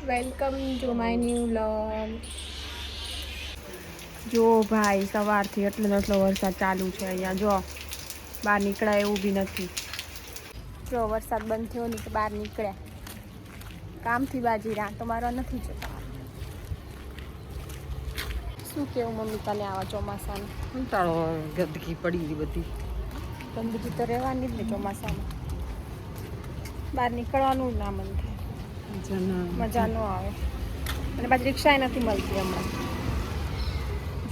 Welcome to my new vlog. જો ભાઈ સવારથી એટલો વરસાદ ચાલુ છે અહીંયા. જો બહાર નીકળાય એવું બી નથી. જો વરસાદ બંધ થયો ને તો બહાર નીકળ્યા. કામથી બાજી રાહ તો મારવા નથી જતા. શું કેવું મમ્મી તને આવા ચોમાસાનું? કંટાળો, ગંદકી પડી ગઈ બધી. ગંદકી તો રહેવાની જ ને ચોમાસામાં. બહાર નીકળવાનું જ ના મન થાય, મજા ન આવે. અને પાછી રિક્ષા નથી મળતી હમણાં.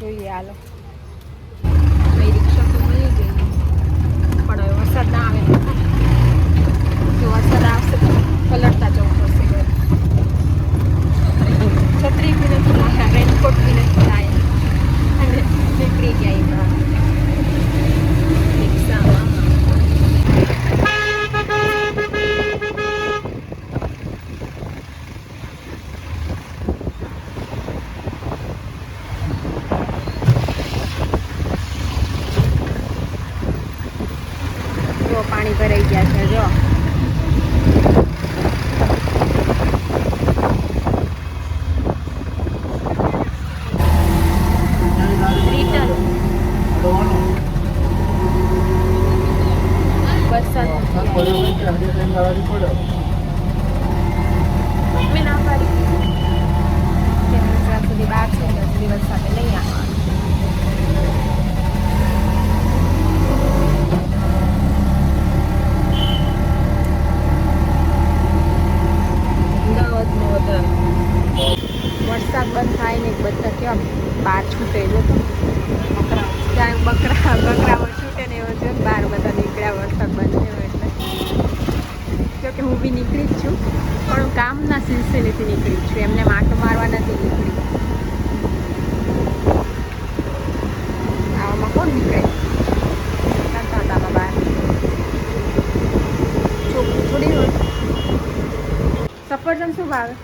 જોઈએ હાલો. રિક્ષા તો મળી ગઈ પણ હવે વરસાદ ના આવે જો વરસાદ આવશે તો પલટતા જવું પડશે ઘરે. છત્રી બી નથી લાયા, રેનકોટ બી નથી લાયા અને નીકળી ગયા રિક્ષામાં. પાણી ભરાઈ ગયા છે. જો વરસાદ મેં ના પાડી ત્યાં સુધી બહાર છે ત્યાં સુધી વરસાદ નહીં આવવાનો. વરસાદ બંધ થાય ને બધા કેવા બહાર છૂટે જો ત્યાં બકરા છૂટે ને એવો છે. બહાર બધા નીકળ્યા વરસાદ બંધ થયો એટલે. જોકે હું બી નીકળી જ છું પણ હું કામના સિલસિલેથી નીકળી છું, એમને માટો મારવા નથી નીકળી. આવામાં કોણ નીકળે તાતામાં બહાર થોડી સફરજન શું ભાવે?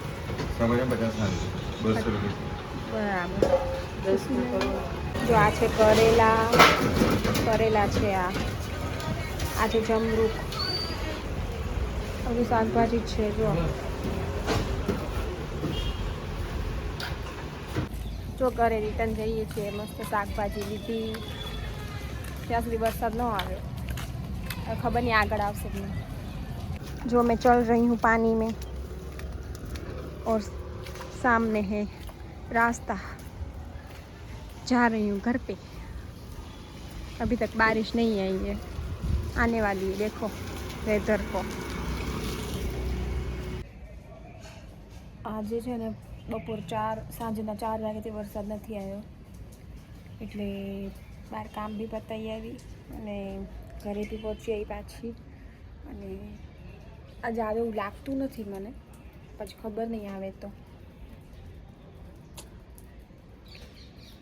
બરાબર. જો આ છે કરેલા છે. આ છે જમરૂખ. બધું શાકભાજી જ છે. જો ઘરે રિટર્ન જઈએ છીએ. મસ્ત શાકભાજી લીધી. ત્યાં સુધી વરસાદ ન આવે, ખબર નહીં આગળ આવશે કે નહીં. જો मैं चल रही हूँ पानी में और सामने है रास्ता, जा रही हूँ घर पे. अभी तक बारिश नहीं आई है, आने वाली है. देखो वेदर को. આજે છે ને બપોર સાંજના 4 વાગ્યાથી વરસાદ નથી આવ્યો એટલે બહાર કામ બી પતાવી આવી અને ઘરે બી પહોંચી આવી પાછી. અને આજે આવે એવું લાગતું નથી મને, પછી ખબર નહીં આવે તો.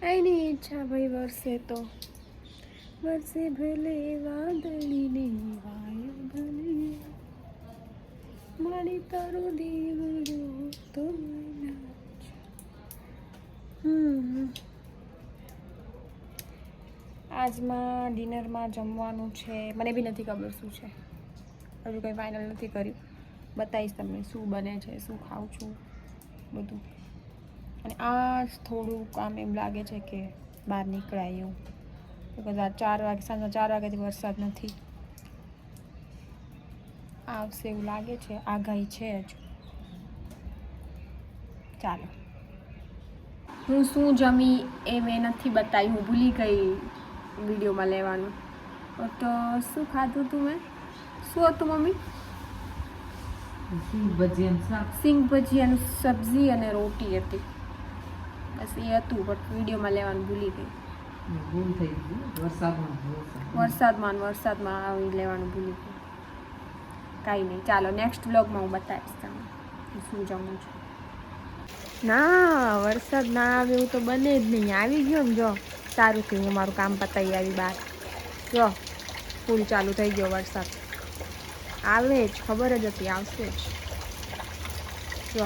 એની ઈચ્છા ભાઈ વરસે તો વરસે ભલે વાદળીને વાયો ભલે મારી તારો દેવડો તો આજમાં ડિનરમાં જમવાનું છે. મને બી નથી ખબર શું છે, હજુ કંઈ ફાઇનલ નથી કર્યું. બતાવીશ તમને શું બને છે, શું ખાઉં છું બધું. અને આ થોડુંક આમ એમ લાગે છે કે બહાર નીકળાય એવું, બિકોઝ આ 4 વાગે સાંજના 4 વાગ્યાથી વરસાદ નથી. આવશે એવું લાગે છે, આગાહી છે જ. ચાલો, હું શું જમી એ મેં નથી બતાવી, હું ભૂલી ગઈ વિડીયોમાં લેવાનું. તો શું ખાધું તું મેં? શું હતું મમ્મી? સિંગ ભજીયાનું સબ્જી અને રોટી હતી. બસ એ હતું, બટ વિડીયોમાં લેવાનું ભૂલી ગઈ. વરસાદમાં આવી લેવાનું ભૂલી ગઈ. કાંઈ નહીં, ચાલો નેક્સ્ટ વ્લોગમાં હું બતાવીશ તમને શું જમું છું. ના, વરસાદ ના આવે એવું તો બને જ નહીં. આવી ગયો ને, જો સારું થયું હું મારું કામ પતાવી આવી બહાર. જો ફૂલ ચાલુ થઈ ગયો વરસાદ. આવે જ, ખબર જ હતી આવશે જ. જો